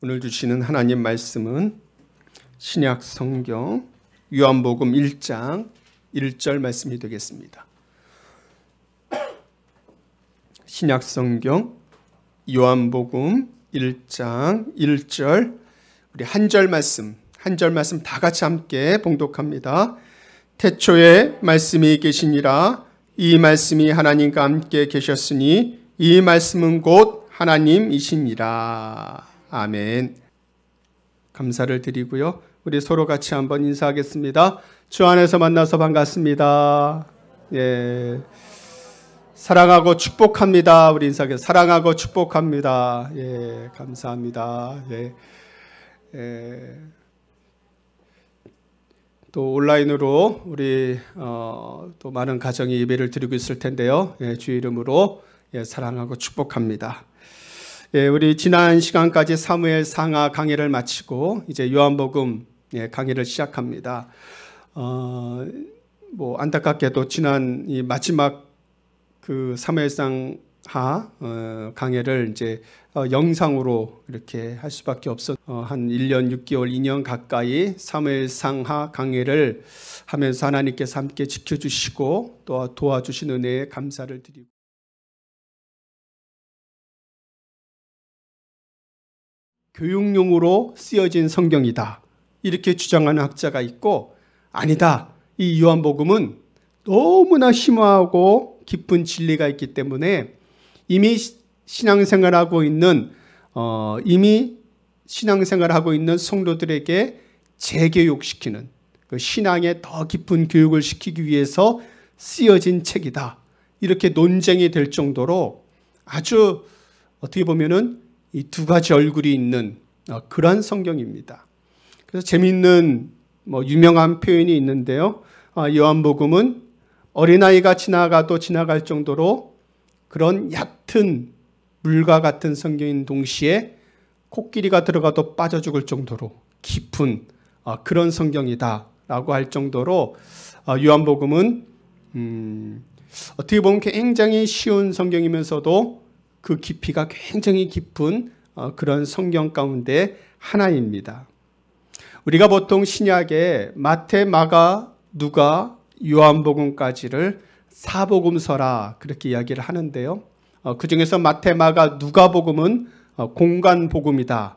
오늘 주시는 하나님 말씀은 신약 성경 요한복음 1장 1절 말씀이 되겠습니다. 신약 성경 요한복음 1장 1절 우리 한 절 말씀 다 같이 함께 봉독합니다. 태초에 말씀이 계시니라. 이 말씀이 하나님과 함께 계셨으니 이 말씀은 곧 하나님이시니라. 아멘. 감사를 드리고요. 우리 서로 같이 한번 인사하겠습니다. 주 안에서 만나서 반갑습니다. 예. 사랑하고 축복합니다. 우리 인사하겠습니다. 사랑하고 축복합니다. 예, 감사합니다. 예. 또 온라인으로 우리 또 많은 가정이 예배를 드리고 있을 텐데요. 예, 주의 이름으로 사랑하고 축복합니다. 예, 우리 지난 시간까지 사무엘 상하 강해를 마치고 이제 요한복음 강해를 시작합니다. 뭐 안타깝게도 지난 이 마지막 그 사무엘 상하 강해를 이제 영상으로 이렇게 할 수밖에 없어. 한 1년 6개월, 2년 가까이 사무엘 상하 강해를 하면서 하나님께서 함께 지켜주시고 또 도와주신 은혜에 감사를 드리고. 교육용으로 쓰여진 성경이다. 이렇게 주장하는 학자가 있고, 아니다. 이 요한복음은 너무나 심오하고 깊은 진리가 있기 때문에 이미 신앙생활하고 있는 성도들에게 재교육시키는 그 신앙의 더 깊은 교육을 시키기 위해서 쓰여진 책이다. 이렇게 논쟁이 될 정도로 아주 어떻게 보면은 이 두 가지 얼굴이 있는 그러한 성경입니다. 그래서 재미있는 유명한 표현이 있는데요. 요한복음은 어린아이가 지나가도 지나갈 정도로 그런 얕은 물과 같은 성경인 동시에 코끼리가 들어가도 빠져 죽을 정도로 깊은 그런 성경이다라고 할 정도로 요한복음은 어떻게 보면 굉장히 쉬운 성경이면서도 그 깊이가 굉장히 깊은 그런 성경 가운데 하나입니다. 우리가 보통 신약에 마태, 마가, 누가, 요한복음까지를 사복음서라 그렇게 이야기를 하는데요. 그 중에서 마태, 마가, 누가복음은 공관복음이다.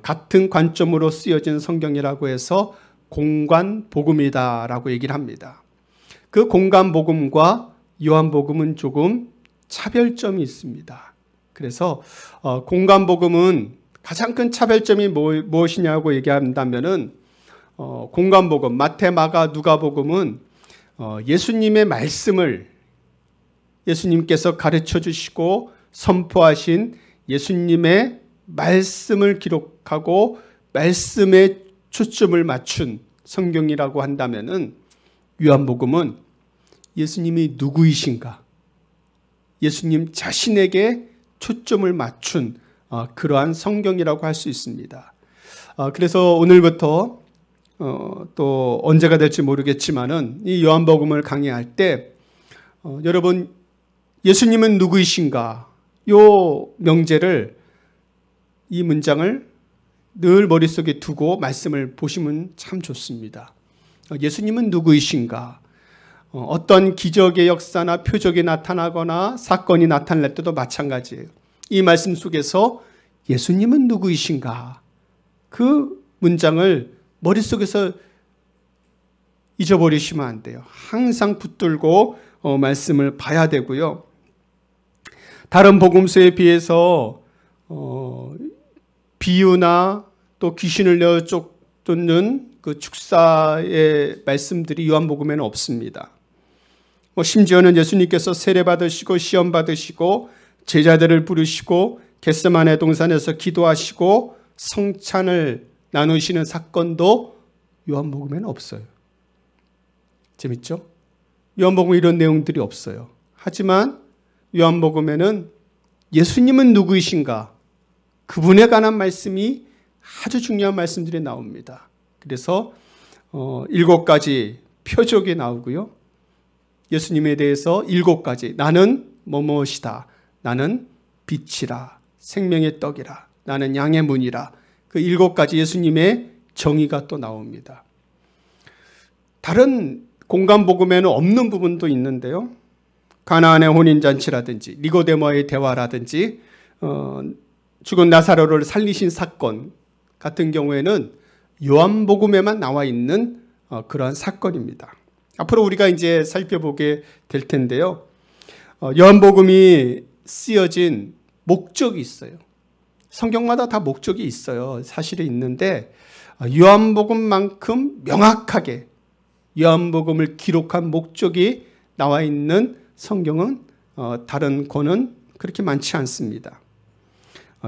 같은 관점으로 쓰여진 성경이라고 해서 공관복음이다라고 얘기를 합니다. 그 공관복음과 요한복음은 조금 차별점이 있습니다. 그래서 공관복음은 가장 큰 차별점이 무엇이냐고 얘기한다면은 공관복음, 마태, 마가, 누가복음은 예수님의 말씀을 예수님께서 가르쳐 주시고 선포하신 예수님의 말씀을 기록하고 말씀에 초점을 맞춘 성경이라고 한다면은 요한복음은 예수님이 누구이신가? 예수님 자신에게 초점을 맞춘 그러한 성경이라고 할 수 있습니다. 그래서 오늘부터 또 언제가 될지 모르겠지만은 이 요한복음을 강의할 때 여러분 예수님은 누구이신가? 요 명제를 이 문장을 늘 머릿속에 두고 말씀을 보시면 참 좋습니다. 예수님은 누구이신가? 어떤 기적의 역사나 표적이 나타나거나 사건이 나타날 때도 마찬가지예요. 이 말씀 속에서 예수님은 누구이신가? 그 문장을 머릿속에서 잊어버리시면 안 돼요. 항상 붙들고 말씀을 봐야 되고요. 다른 복음서에 비해서 비유나 또 귀신을 내어 쫓는 그 축사의 말씀들이 요한복음에는 없습니다. 심지어는 예수님께서 세례받으시고 시험받으시고 제자들을 부르시고 겟세마네 동산에서 기도하시고 성찬을 나누시는 사건도 요한복음에는 없어요. 재밌죠? 요한복음에 이런 내용들이 없어요. 하지만 요한복음에는 예수님은 누구이신가? 그분에 관한 말씀이 아주 중요한 말씀들이 나옵니다. 그래서 7가지 표적이 나오고요. 예수님에 대해서 7가지 나는 뭐뭐이다. 나는 빛이라 생명의 떡이라 나는 양의 문이라 그 7가지 예수님의 정의가 또 나옵니다. 다른 공간복음에는 없는 부분도 있는데요. 가나안의 혼인잔치라든지 니고데모의 대화라든지 죽은 나사로를 살리신 사건 같은 경우에는 요한복음에만 나와 있는 그러한 사건입니다. 앞으로 우리가 이제 살펴보게 될 텐데요. 요한복음이 쓰여진 목적이 있어요. 성경마다 다 목적이 있어요. 사실이 있는데 요한복음만큼 명확하게 요한복음을 기록한 목적이 나와 있는 성경은 다른 권은 그렇게 많지 않습니다.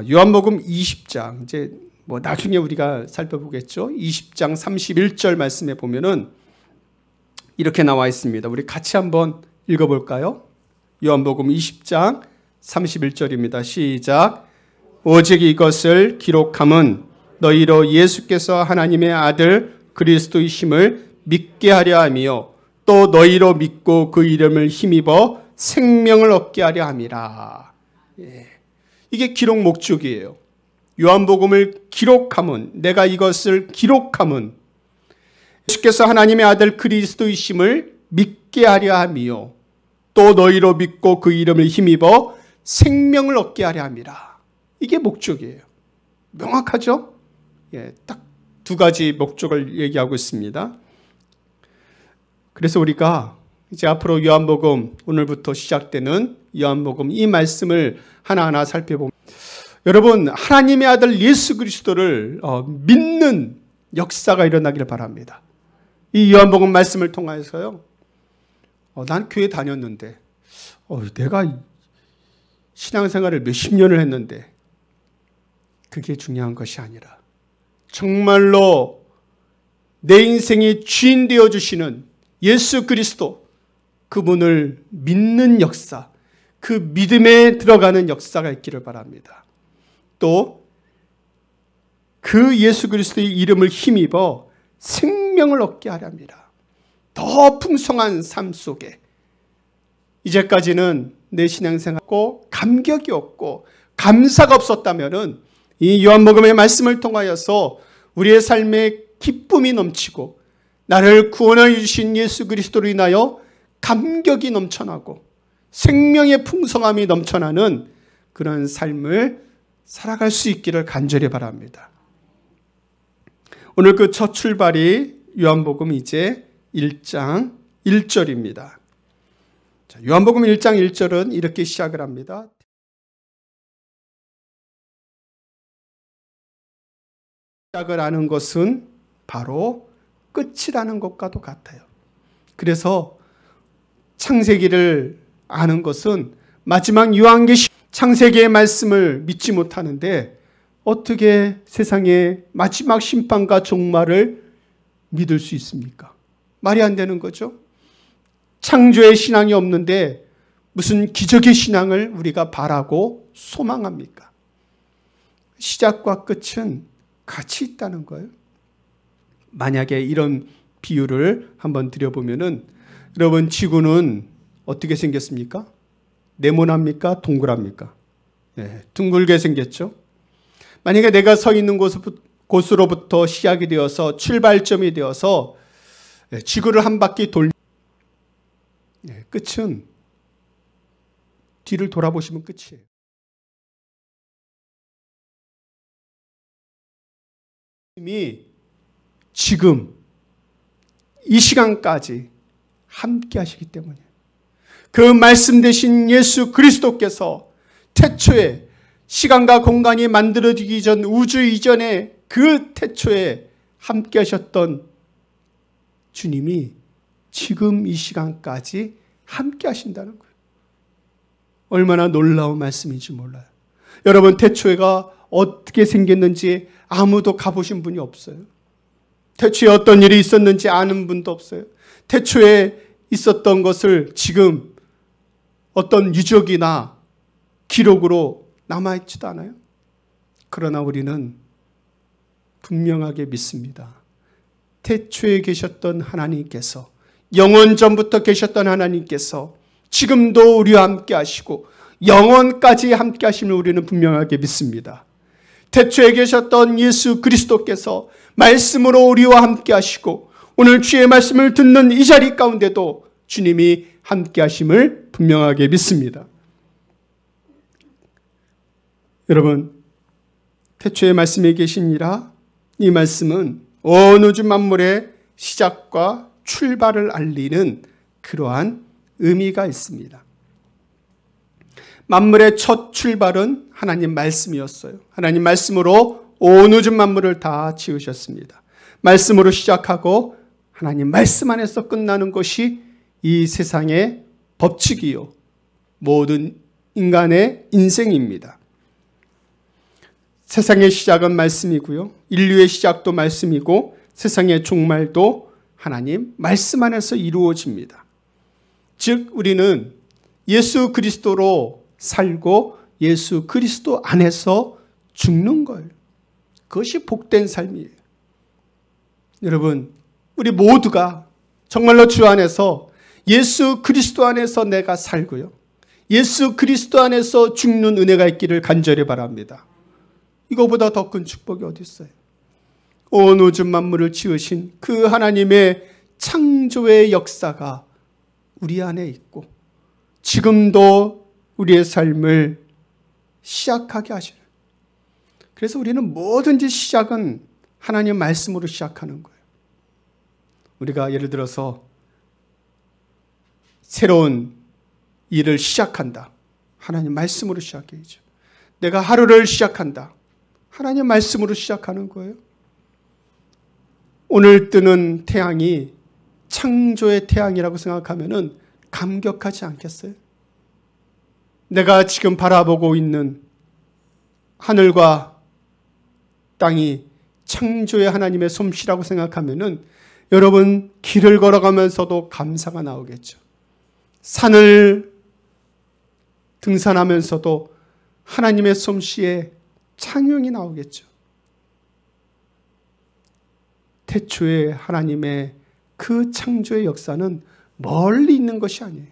요한복음 20장 이제 나중에 우리가 살펴보겠죠. 20장 31절 말씀에 보면은 이렇게 나와 있습니다. 우리 같이 한번 읽어볼까요? 요한복음 20장 31절입니다. 시작. 오직 이것을 기록함은 너희로 예수께서 하나님의 아들 그리스도이심을 믿게 하려 함이요 또 너희로 믿고 그 이름을 힘입어 생명을 얻게 하려 함이라. 이게 기록 목적이에요. 요한복음을 기록함은, 내가 이것을 기록함은 예수께서 하나님의 아들 그리스도이심을 믿게 하려 함이요 또 너희로 믿고 그 이름을 힘입어 생명을 얻게 하려 함이라. 이게 목적이에요. 명확하죠? 딱 2가지 목적을 얘기하고 있습니다. 그래서 우리가 이제 앞으로 요한복음, 오늘부터 시작되는 요한복음 이 말씀을 하나하나 살펴보면, 여러분 하나님의 아들 예수 그리스도를 믿는 역사가 일어나기를 바랍니다. 이 요한복음 말씀을 통해서요. 난 교회 다녔는데 내가 신앙생활을 몇십 년을 했는데 그게 중요한 것이 아니라 정말로 내 인생의 주인 되어주시는 예수 그리스도, 그분을 믿는 역사, 그 믿음에 들어가는 역사가 있기를 바랍니다. 또 그 예수 그리스도의 이름을 힘입어 생명을 얻게 하려 합니다. 더 풍성한 삶 속에 이제까지는 내 신앙생활 없고 감격이 없고 감사가 없었다면은 이 요한복음의 말씀을 통하여서 우리의 삶에 기쁨이 넘치고 나를 구원하여 주신 예수 그리스도로 인하여 감격이 넘쳐나고 생명의 풍성함이 넘쳐나는 그런 삶을 살아갈 수 있기를 간절히 바랍니다. 오늘 그 첫 출발이 요한복음 이제 1장 1절입니다. 요한복음 1장 1절은 이렇게 시작을 합니다. 시작을 하는 것은 바로 끝이라는 것과도 같아요. 그래서 창세기를 아는 것은 마지막 요한계시 창세기의 말씀을 믿지 못하는데 어떻게 세상의 마지막 심판과 종말을 믿을 수 있습니까? 말이 안 되는 거죠. 창조의 신앙이 없는데 무슨 기적의 신앙을 우리가 바라고 소망합니까? 시작과 끝은 같이 있다는 거예요. 만약에 이런 비유를 한번 드려보면은, 여러분 지구는 어떻게 생겼습니까? 네모납니까? 동그랍니까? 둥글게 생겼죠. 만약에 내가 서 있는 곳으로부터 시작이 되어서 출발점이 되어서 지구를 한 바퀴 끝은 뒤를 돌아보시면 끝이에요. 하나님이 지금 이 시간까지 함께 하시기 때문이에요. 그 말씀 되신 예수 그리스도께서 태초에 시간과 공간이 만들어지기 전 우주 이전에 그 태초에 함께 하셨던 주님이 지금 이 시간까지 함께 하신다는 거예요. 얼마나 놀라운 말씀인지 몰라요. 여러분 태초에가 어떻게 생겼는지 아무도 가보신 분이 없어요. 태초에 어떤 일이 있었는지 아는 분도 없어요. 태초에 있었던 것을 지금 어떤 유적이나 기록으로 남아있지도 않아요. 그러나 우리는 분명하게 믿습니다. 태초에 계셨던 하나님께서, 영원 전부터 계셨던 하나님께서 지금도 우리와 함께 하시고 영원까지 함께 하심을 우리는 분명하게 믿습니다. 태초에 계셨던 예수 그리스도께서 말씀으로 우리와 함께 하시고 오늘 주의 말씀을 듣는 이 자리 가운데도 주님이 함께 하심을 분명하게 믿습니다. 여러분, 태초에 말씀에 계시니라, 이 말씀은 온 우주 만물의 시작과 출발을 알리는 그러한 의미가 있습니다. 만물의 첫 출발은 하나님 말씀이었어요. 하나님 말씀으로 온 우주 만물을 다 지으셨습니다. 말씀으로 시작하고 하나님 말씀 안에서 끝나는 것이 이 세상의 법칙이요, 모든 인간의 인생입니다. 세상의 시작은 말씀이고요, 인류의 시작도 말씀이고 세상의 종말도 하나님 말씀 안에서 이루어집니다. 즉 우리는 예수 그리스도로 살고 예수 그리스도 안에서 죽는 거예요. 그것이 복된 삶이에요. 여러분, 우리 모두가 정말로 주 안에서 예수 그리스도 안에서 내가 살고요, 예수 그리스도 안에서 죽는 은혜가 있기를 간절히 바랍니다. 이거보다 더 큰 축복이 어디 있어요? 온 우주 만물을 지으신 그 하나님의 창조의 역사가 우리 안에 있고 지금도 우리의 삶을 시작하게 하시는, 그래서 우리는 뭐든지 시작은 하나님 말씀으로 시작하는 거예요. 우리가 예를 들어서 새로운 일을 시작한다, 하나님 말씀으로 시작해야죠. 내가 하루를 시작한다, 하나님 말씀으로 시작하는 거예요. 오늘 뜨는 태양이 창조의 태양이라고 생각하면 감격하지 않겠어요? 내가 지금 바라보고 있는 하늘과 땅이 창조의 하나님의 솜씨라고 생각하면 여러분 길을 걸어가면서도 감사가 나오겠죠. 산을 등산하면서도 하나님의 솜씨에 찬양이 나오겠죠. 태초에 하나님의 그 창조의 역사는 멀리 있는 것이 아니에요.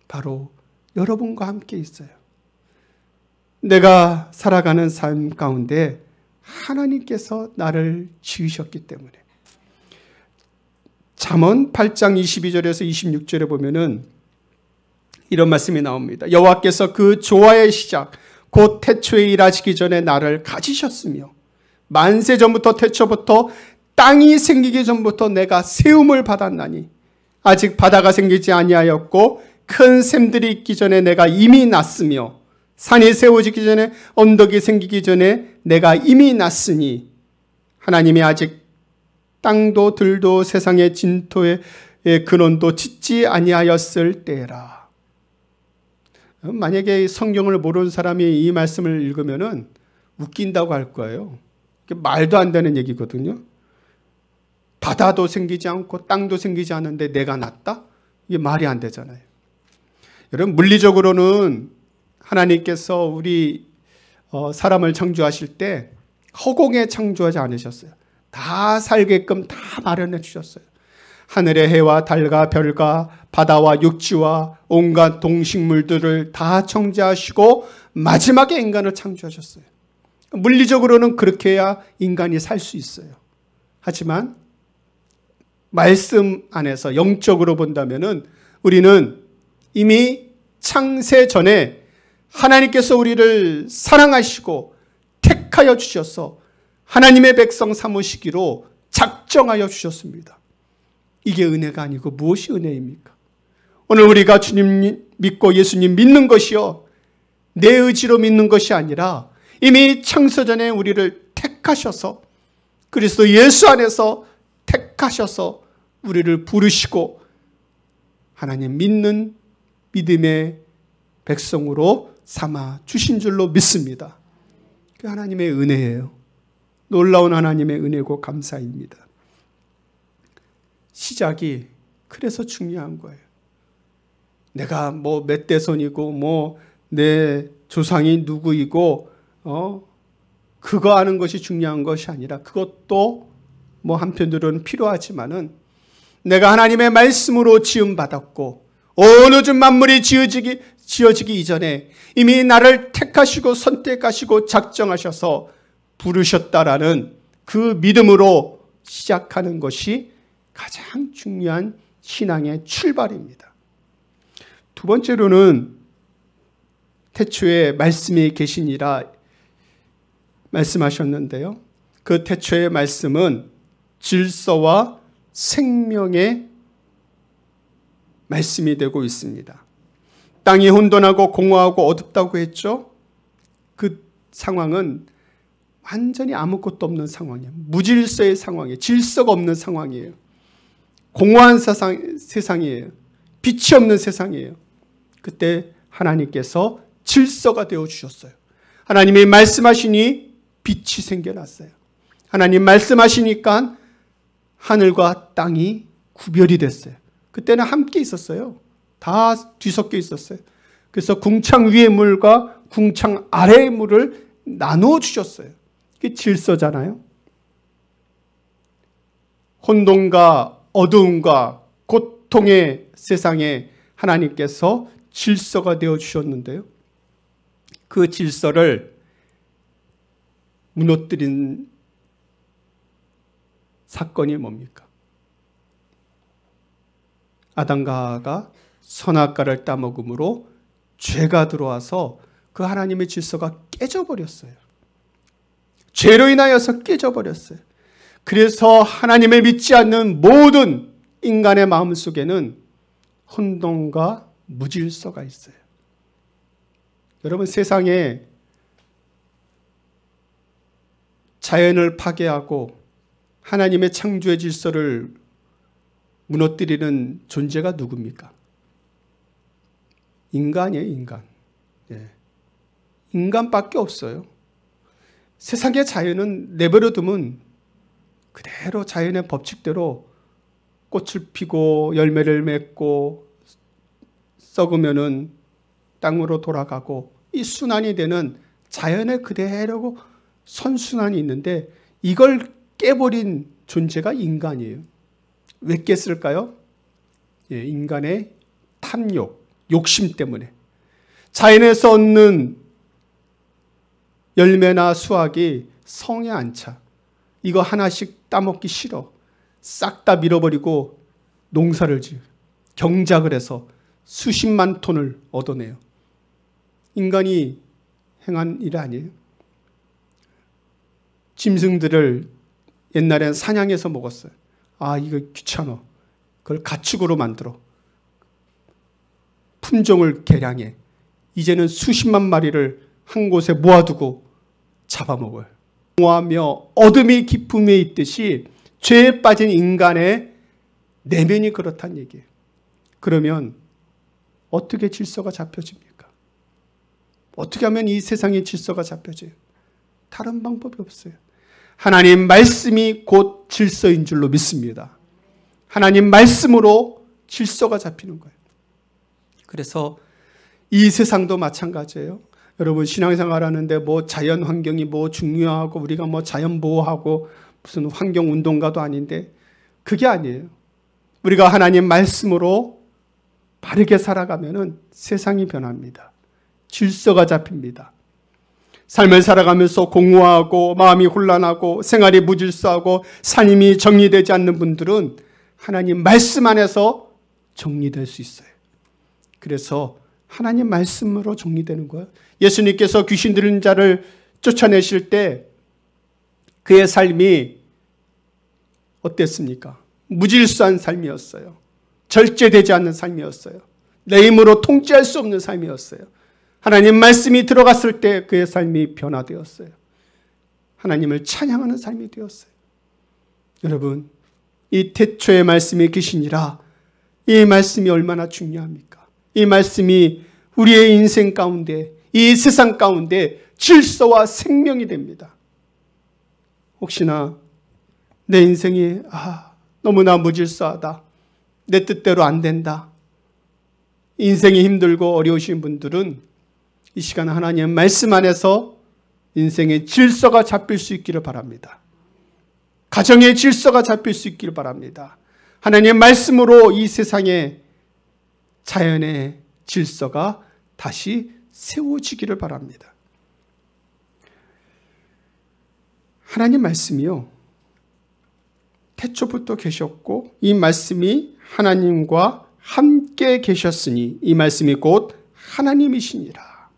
바로 여러분과 함께 있어요. 내가 살아가는 삶 가운데 하나님께서 나를 지으셨기 때문에. 잠언 8장 22절에서 26절에 보면은 이런 말씀이 나옵니다. 여호와께서 그 조화의 시작 곧 태초에 일하시기 전에 나를 가지셨으며 만세 전부터 태초부터 땅이 생기기 전부터 내가 세움을 받았나니 아직 바다가 생기지 아니하였고 큰 샘들이 있기 전에 내가 이미 났으며 산이 세워지기 전에 언덕이 생기기 전에 내가 이미 났으니 하나님이 아직 땅도 들도 세상의 진토의 근원도 짓지 아니하였을 때라. 만약에 성경을 모르는 사람이 이 말씀을 읽으면 웃긴다고 할 거예요. 말도 안 되는 얘기거든요. 바다도 생기지 않고 땅도 생기지 않는데 내가 났다? 이게 말이 안 되잖아요. 여러분, 물리적으로는 하나님께서 우리 사람을 창조하실 때 허공에 창조하지 않으셨어요. 다 살게끔 다 마련해 주셨어요. 하늘의 해와 달과 별과 바다와 육지와 온갖 동식물들을 다 창조하시고 마지막에 인간을 창조하셨어요. 물리적으로는 그렇게 해야 인간이 살 수 있어요. 하지만 말씀 안에서 영적으로 본다면은 우리는 이미 창세 전에 하나님께서 우리를 사랑하시고 택하여 주셔서 하나님의 백성 삼으시기로 작정하여 주셨습니다. 이게 은혜가 아니고 무엇이 은혜입니까? 오늘 우리가 주님 믿고 예수님 믿는 것이요, 내 의지로 믿는 것이 아니라 이미 창세전에 우리를 택하셔서 그리스도 예수 안에서 택하셔서 우리를 부르시고 하나님 믿는 믿음의 백성으로 삼아 주신 줄로 믿습니다. 그 하나님의 은혜예요. 놀라운 하나님의 은혜고 감사입니다. 시작이 그래서 중요한 거예요. 내가 뭐 몇 대손이고 뭐 내 조상이 누구이고 그거 아는 것이 중요한 것이 아니라, 그것도 뭐 한편으로는 필요하지만은 내가 하나님의 말씀으로 지음받았고 온 우주 만물이 지어지기 이전에 이미 나를 택하시고 선택하시고 작정하셔서 부르셨다라는 그 믿음으로 시작하는 것이 가장 중요한 신앙의 출발입니다. 두 번째로는 태초에 말씀이 계시니라 말씀하셨는데요. 그 태초의 말씀은 질서와 생명의 말씀이 되고 있습니다. 땅이 혼돈하고 공허하고 어둡다고 했죠. 그 상황은 완전히 아무것도 없는 상황이에요. 무질서의 상황이에요. 질서가 없는 상황이에요. 공허한 세상이에요. 빛이 없는 세상이에요. 그때 하나님께서 질서가 되어주셨어요. 하나님이 말씀하시니 빛이 생겨났어요. 하나님 말씀하시니까 하늘과 땅이 구별이 됐어요. 그때는 함께 있었어요. 다 뒤섞여 있었어요. 그래서 궁창 위의 물과 궁창 아래의 물을 나누어 주셨어요. 그게 질서잖아요. 혼돈과 어두움과 고통의 세상에 하나님께서 질서가 되어 주셨는데요. 그 질서를 무너뜨린 사건이 뭡니까? 아담과 하와가 선악과를 따먹음으로 죄가 들어와서 그 하나님의 질서가 깨져버렸어요. 죄로 인하여서 깨져버렸어요. 그래서 하나님을 믿지 않는 모든 인간의 마음속에는 혼돈과 무질서가 있어요. 여러분, 세상에 자연을 파괴하고 하나님의 창조의 질서를 무너뜨리는 존재가 누굽니까? 인간이에요, 인간. 예. 인간밖에 없어요. 세상의 자연은 내버려 두면 그대로 자연의 법칙대로 꽃을 피고 열매를 맺고 썩으면은 땅으로 돌아가고 이 순환이 되는 자연의 그대로 선순환이 있는데 이걸 깨버린 존재가 인간이에요. 왜 깼을까요? 예, 인간의 탐욕, 욕심 때문에. 자연에서 얻는 열매나 수확이 성에 안 차. 이거 하나씩 따먹기 싫어. 싹 다 밀어버리고 농사를 지어 경작을 해서 수십만 톤을 얻어내요. 인간이 행한 일 아니에요? 짐승들을 옛날엔 사냥해서 먹었어요. 아, 이거 귀찮아. 그걸 가축으로 만들어. 품종을 개량해. 이제는 수십만 마리를 한 곳에 모아두고 잡아먹어요. 공허하며 어둠이 깊음에 있듯이 죄에 빠진 인간의 내면이 그렇다는 얘기예요. 그러면 어떻게 질서가 잡혀집니까? 어떻게 하면 이 세상의 질서가 잡혀져요? 다른 방법이 없어요. 하나님 말씀이 곧 질서인 줄로 믿습니다. 하나님 말씀으로 질서가 잡히는 거예요. 그래서 이 세상도 마찬가지예요. 여러분, 신앙생활 하는데 뭐 자연 환경이 뭐 중요하고 우리가 뭐 자연 보호하고 무슨 환경 운동가도 아닌데 그게 아니에요. 우리가 하나님 말씀으로 바르게 살아가면은 세상이 변합니다. 질서가 잡힙니다. 삶을 살아가면서 공허하고 마음이 혼란하고 생활이 무질서하고 삶이 정리되지 않는 분들은 하나님 말씀 안에서 정리될 수 있어요. 그래서 하나님 말씀으로 정리되는 거예요. 예수님께서 귀신 들린 자를 쫓아내실 때 그의 삶이 어땠습니까? 무질서한 삶이었어요. 절제되지 않는 삶이었어요. 내 힘으로 통제할 수 없는 삶이었어요. 하나님 말씀이 들어갔을 때 그의 삶이 변화되었어요. 하나님을 찬양하는 삶이 되었어요. 여러분, 이 태초의 말씀이 계시니라, 이 말씀이 얼마나 중요합니까? 이 말씀이 우리의 인생 가운데, 이 세상 가운데 질서와 생명이 됩니다. 혹시나 내 인생이 너무나 무질서하다, 내 뜻대로 안 된다, 인생이 힘들고 어려우신 분들은 이 시간 하나님의 말씀 안에서 인생의 질서가 잡힐 수 있기를 바랍니다. 가정의 질서가 잡힐 수 있기를 바랍니다. 하나님의 말씀으로 이 세상의 자연의 질서가 다시 세워지기를 바랍니다. 하나님 말씀이요, 태초부터 계셨고 이 말씀이 하나님과 함께 계셨으니 이 말씀이 곧 하나님이시니라.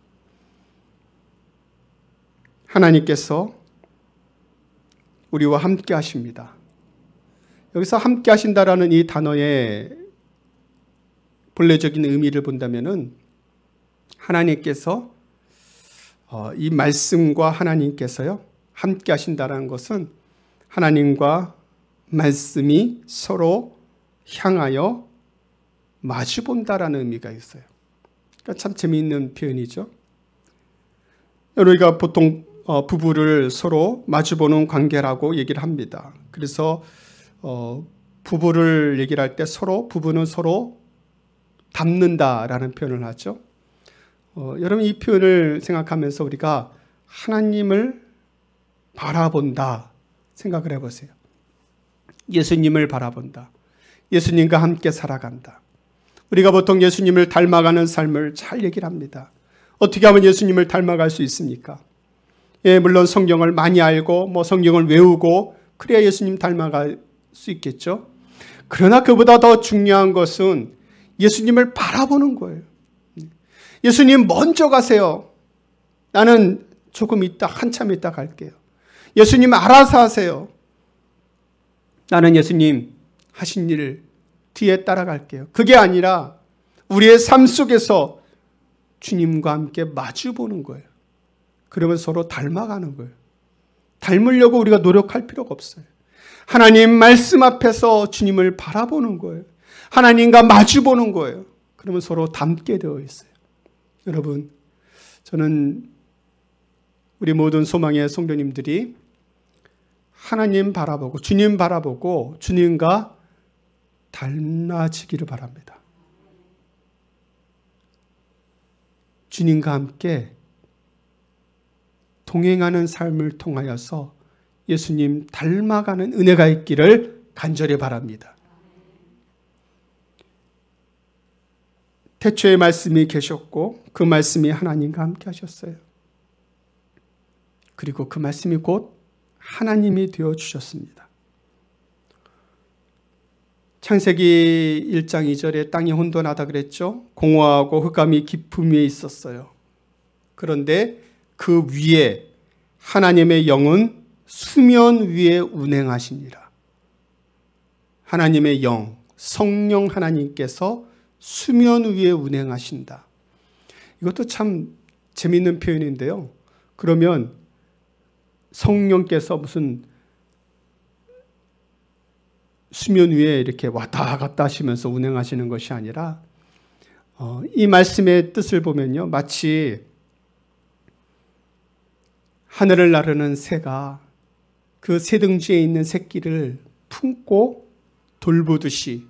하나님께서 우리와 함께 하십니다. 여기서 함께 하신다라는 이 단어의 본래적인 의미를 본다면은 하나님께서 이 말씀과 하나님께서요 함께 하신다라는 것은 하나님과 말씀이 서로 향하여 마주 본다라는 의미가 있어요. 그러니까 참 재미있는 표현이죠. 우리가 보통 부부를 서로 마주보는 관계라고 얘기를 합니다. 그래서 부부를 얘기를 할 때 부부는 서로 닮는다라는 표현을 하죠. 여러분 이 표현을 생각하면서 우리가 하나님을 바라본다 생각을 해보세요. 예수님을 바라본다. 예수님과 함께 살아간다. 우리가 보통 예수님을 닮아가는 삶을 잘 얘기를 합니다. 어떻게 하면 예수님을 닮아갈 수 있습니까? 예, 물론 성경을 많이 알고 성경을 외우고 그래야 예수님 닮아갈 수 있겠죠. 그러나 그보다 더 중요한 것은 예수님을 바라보는 거예요. 예수님 먼저 가세요. 나는 조금 있다, 한참 있다 갈게요. 예수님 알아서 하세요. 나는 예수님 하신 일 뒤에 따라갈게요. 그게 아니라 우리의 삶 속에서 주님과 함께 마주보는 거예요. 그러면 서로 닮아가는 거예요. 닮으려고 우리가 노력할 필요가 없어요. 하나님 말씀 앞에서 주님을 바라보는 거예요. 하나님과 마주보는 거예요. 그러면 서로 닮게 되어 있어요. 여러분, 저는 우리 모든 소망의 성도님들이 하나님 바라보고 주님 바라보고 주님과 닮아지기를 바랍니다. 주님과 함께 동행하는 삶을 통하여서 예수님 닮아가는 은혜가 있기를 간절히 바랍니다. 태초에 말씀이 계셨고 그 말씀이 하나님과 함께 하셨어요. 그리고 그 말씀이 곧 하나님이 되어주셨습니다. 창세기 1장 2절에 땅이 혼돈하다 그랬죠. 공허하고 흑암이 깊음 위에 있었어요. 그런데 그 위에 하나님의 영은 수면 위에 운행하시니라. 하나님의 영, 성령 하나님께서 수면 위에 운행하신다. 이것도 참 재미있는 표현인데요. 그러면 성령께서 무슨 수면 위에 이렇게 왔다 갔다 하시면서 운행하시는 것이 아니라 이 말씀의 뜻을 보면요, 마치 하늘을 나르는 새가 그 새등지에 있는 새끼를 품고 돌보듯이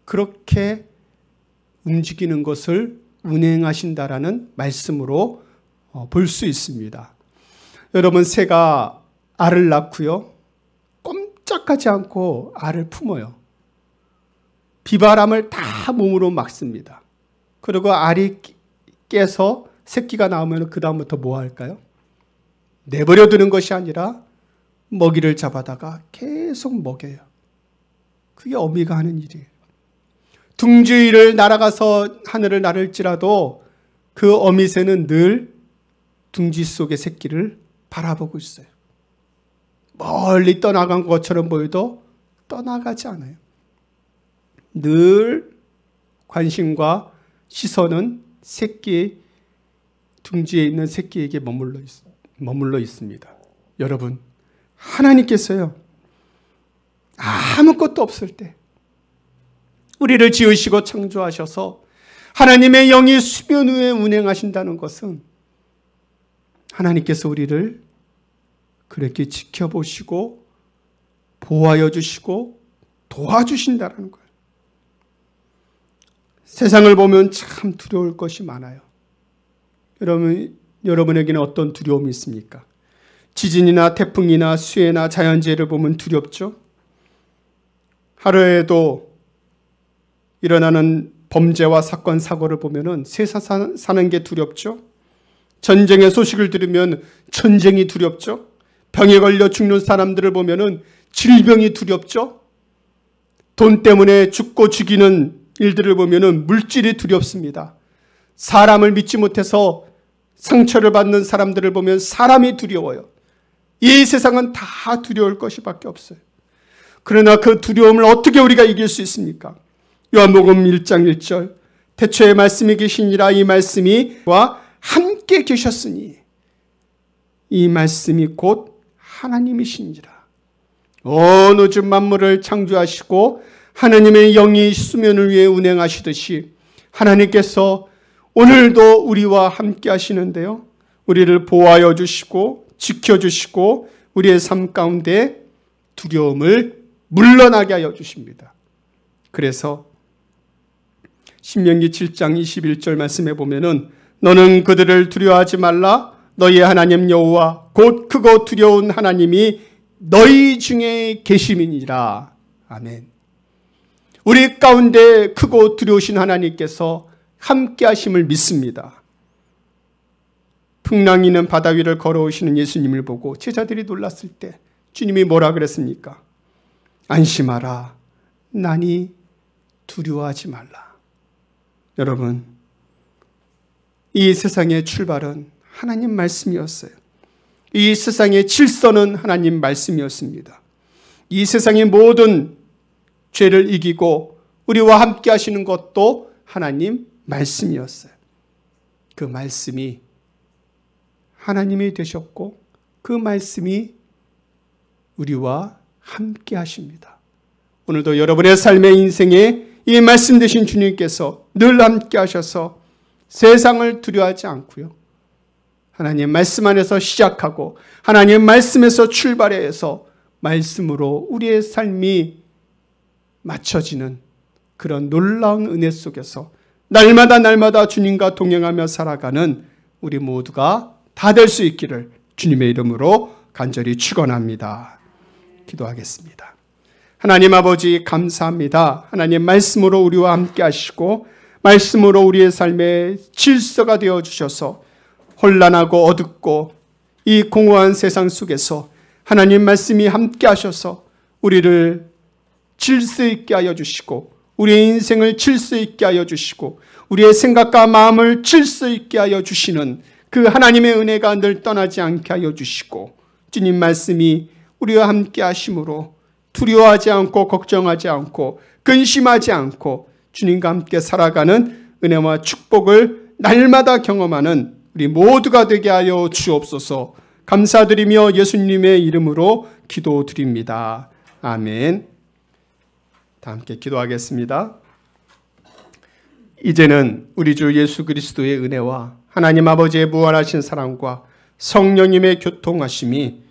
그렇게 움직이는 것을 운행하신다라는 말씀으로 볼 수 있습니다. 여러분, 새가 알을 낳고요, 꼼짝하지 않고 알을 품어요. 비바람을 다 몸으로 막습니다. 그리고 알이 깨서 새끼가 나오면 그 다음부터 뭐 할까요? 내버려 두는 것이 아니라 먹이를 잡아다가 계속 먹여요. 그게 어미가 하는 일이에요. 둥지 위를 날아가서 하늘을 나를지라도 그 어미새는 늘 둥지 속의 새끼를 바라보고 있어요. 멀리 떠나간 것처럼 보여도 떠나가지 않아요. 늘 관심과 시선은 둥지에 있는 새끼에게 머물러 있습니다. 여러분, 하나님께서요, 아무것도 없을 때 우리를 지으시고 창조하셔서 하나님의 영이 수면 위에 운행하신다는 것은 하나님께서 우리를 그렇게 지켜보시고 보호하여 주시고 도와주신다는 거예요. 세상을 보면 참 두려울 것이 많아요. 여러분에게는 어떤 두려움이 있습니까? 지진이나 태풍이나 수해나 자연재해를 보면 두렵죠? 하루에도 일어나는 범죄와 사건, 사고를 보면 세상 사는 게 두렵죠? 전쟁의 소식을 들으면 전쟁이 두렵죠? 병에 걸려 죽는 사람들을 보면은 질병이 두렵죠. 돈 때문에 죽고 죽이는 일들을 보면은 물질이 두렵습니다. 사람을 믿지 못해서 상처를 받는 사람들을 보면 사람이 두려워요. 이 세상은 다 두려울 것밖에 없어요. 그러나 그 두려움을 어떻게 우리가 이길 수 있습니까? 요한복음 1장 1절 태초에 말씀이 계시니라 이 말씀이와 함께 계셨으니 이 말씀이 곧 하나님이시니라. 온 우주 만물을 창조하시고 하나님의 영이 수면을 위해 운행하시듯이 하나님께서 오늘도 우리와 함께 하시는데요. 우리를 보호하여 주시고 지켜주시고 우리의 삶 가운데 두려움을 물러나게 하여 주십니다. 그래서 신명기 7장 21절 말씀에 보면은 너는 그들을 두려워하지 말라. 너희의 하나님 여호와 곧 크고 두려운 하나님이 너희 중에 계심이니라. 아멘. 우리 가운데 크고 두려우신 하나님께서 함께 하심을 믿습니다. 풍랑이는 바다 위를 걸어오시는 예수님을 보고 제자들이 놀랐을 때 주님이 뭐라 그랬습니까? 안심하라. 나니 두려워하지 말라. 여러분, 이 세상의 출발은 하나님 말씀이었어요. 이 세상의 질서는 하나님 말씀이었습니다. 이 세상의 모든 죄를 이기고 우리와 함께 하시는 것도 하나님 말씀이었어요. 그 말씀이 하나님이 되셨고 그 말씀이 우리와 함께 하십니다. 오늘도 여러분의 삶의 인생에 이 말씀 되신 주님께서 늘 함께 하셔서 세상을 두려워하지 않고요. 하나님 말씀 안에서 시작하고 하나님 말씀에서 출발해서 말씀으로 우리의 삶이 맞춰지는 그런 놀라운 은혜 속에서 날마다 주님과 동행하며 살아가는 우리 모두가 다 될 수 있기를 주님의 이름으로 간절히 축원합니다. 기도하겠습니다. 하나님 아버지 감사합니다. 하나님 말씀으로 우리와 함께 하시고 말씀으로 우리의 삶의 질서가 되어 주셔서 혼란하고 어둡고 이 공허한 세상 속에서 하나님 말씀이 함께 하셔서 우리를 질서 있게 하여 주시고 우리의 인생을 질서 있게 하여 주시고 우리의 생각과 마음을 질서 있게 하여 주시는 그 하나님의 은혜가 늘 떠나지 않게 하여 주시고 주님 말씀이 우리와 함께 하심으로 두려워하지 않고 걱정하지 않고 근심하지 않고 주님과 함께 살아가는 은혜와 축복을 날마다 경험하는 우리 모두가 되게 하여 주옵소서. 감사드리며 예수님의 이름으로 기도드립니다. 아멘. 다 함께 기도하겠습니다. 이제는 우리 주 예수 그리스도의 은혜와 하나님 아버지의 무한하신 사랑과 성령님의 교통하심이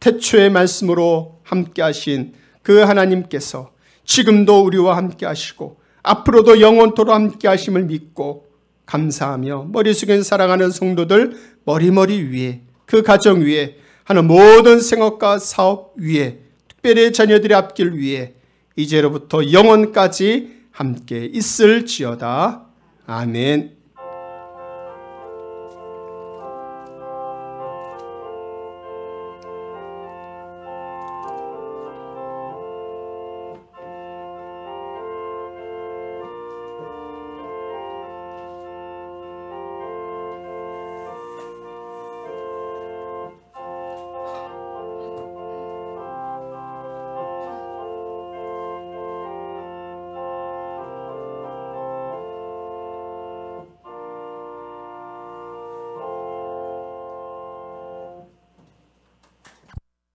태초의 말씀으로 함께 하신 그 하나님께서 지금도 우리와 함께 하시고 앞으로도 영원토록 함께 하심을 믿고 감사하며 머리 숙인 사랑하는 성도들 머리머리 위에 그 가정 위에 하는 모든 생업과 사업 위에 특별히 자녀들의 앞길 위에 이제로부터 영원까지 함께 있을지어다. 아멘.